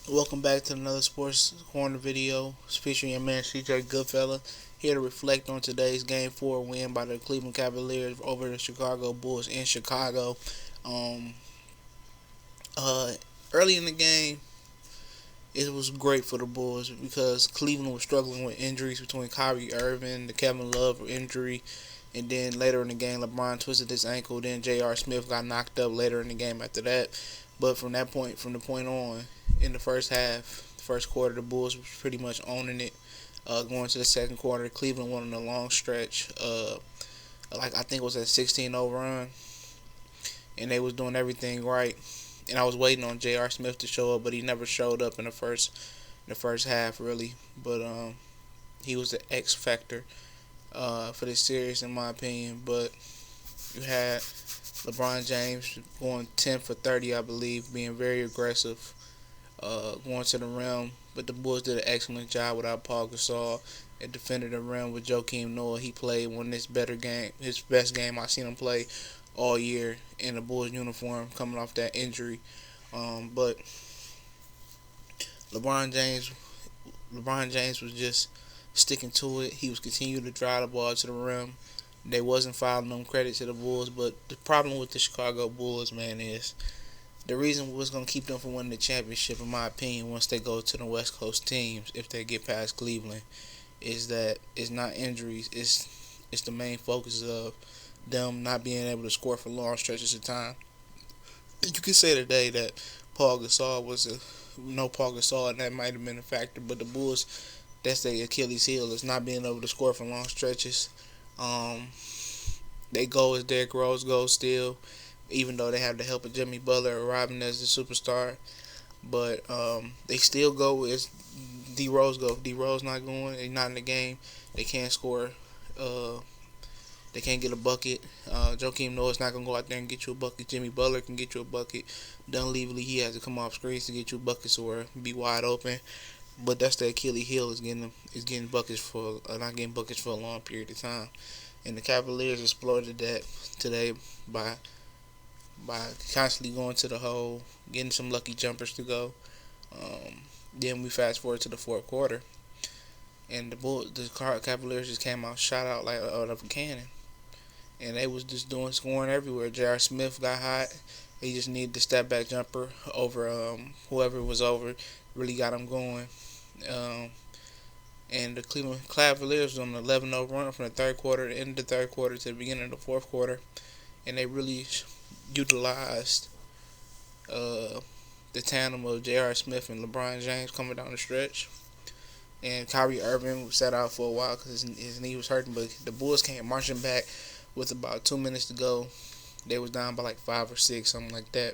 Welcome back to another Sports Corner video featuring your man CJ Goodfella. Here to reflect on today's Game 4 win by the Cleveland Cavaliers over the Chicago Bulls in Chicago. Um, uh, Early in the game, it was great for the Bulls because Cleveland was struggling with injuries between Kyrie Irving, the Kevin Love injury, and then later in the game, LeBron twisted his ankle. Then J.R. Smith got knocked up later in the game after that. But from the point on, in the first half, the first quarter, the Bulls was pretty much owning it. Going to the second quarter, Cleveland won in a long stretch. I think it was a 16-0 run, and they was doing everything right. And I was waiting on J.R. Smith to show up, but he never showed up in the first half really. But he was the X factor for this series in my opinion. But you had LeBron James going 10 for 30, I believe, being very aggressive, going to the rim. But the Bulls did an excellent job without Paul Gasol and defended the rim with Joakim Noah. He played one of his best game I've seen him play all year in the Bulls uniform, coming off that injury. But LeBron James, LeBron James was just sticking to it. He was continuing to drive the ball to the rim. They wasn't filing them credit to the Bulls, but the problem with the Chicago Bulls, man, is the reason what's going to keep them from winning the championship, in my opinion, once they go to the West Coast teams, if they get past Cleveland, is that it's not injuries. It's the main focus of them not being able to score for long stretches of time. And you could say today that Paul Gasol was no Paul Gasol, and that might have been a factor. But the Bulls, that's their Achilles heel, is not being able to score for long stretches. Um, they go as Derrick Rose goes still, even though they have the help of Jimmy Butler arriving as the superstar. But they still go as D Rose go. D Rose not going. They're not in the game. They can't score. Uh, they can't get a bucket. Joakim Noah's not gonna go out there and get you a bucket. Jimmy Butler can get you a bucket. Dunleavy, he has to come off screens to get you buckets or be wide open. But that's the Achilles heel, is getting buckets for not getting buckets for a long period of time. And the Cavaliers exploited that today by constantly going to the hole, getting some lucky jumpers to go. Then we fast forward to the fourth quarter, and the Cavaliers just came out shot out like out of a cannon, and they was just doing scoring everywhere. J.R. Smith got hot. He just needed the step back jumper over whoever was over. Really got him going. Um, and the Cleveland Cavaliers was on an 11-0 run from the third quarter, the end of the third quarter to the beginning of the fourth quarter, and they really utilized the tandem of J.R. Smith and LeBron James coming down the stretch. And Kyrie Irving sat out for a while because his knee was hurting, but the Bulls came marching back with about 2 minutes to go. They was down by like 5 or 6, something like that.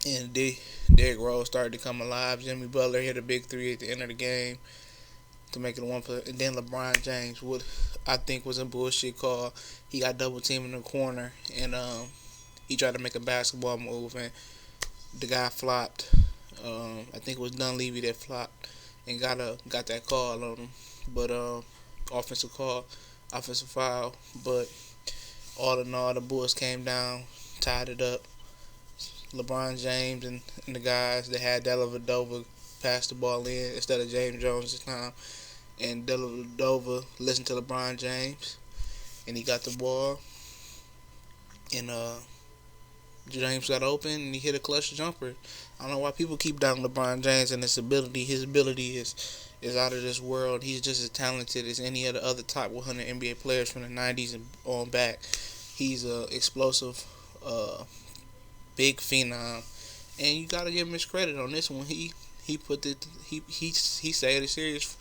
And Derrick Rose started to come alive. Jimmy Butler hit a big three at the end of the game to make it a one play. And then LeBron James, what I think was a bullshit call. He got double teamed in the corner, and he tried to make a basketball move, and the guy flopped. I think it was Dunleavy that flopped and got that call on him. But offensive call, offensive foul. But all in all, the Bulls came down, tied it up. LeBron James and the guys that had Dellavedova pass the ball in instead of James Jones this time. And Dellavedova listened to LeBron James, and he got the ball. And James got open, and he hit a clutch jumper. I don't know why people keep down LeBron James and his ability. His ability is out of this world. He's just as talented as any of the other top 100 NBA players from the 90s and on back. He's a explosive, big phenom, and you gotta give him his credit on this one. He put he saved the series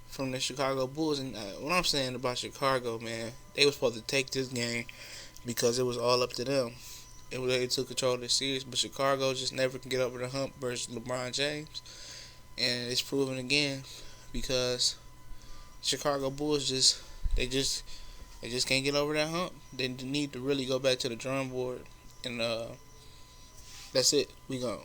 from the Chicago Bulls. And what I'm saying about Chicago, man, they was supposed to take this game because it was all up to them. They took control of the series, but Chicago just never can get over the hump versus LeBron James, and it's proven again because Chicago Bulls just can't get over that hump. They need to really go back to the drawing board, and that's it. We gone.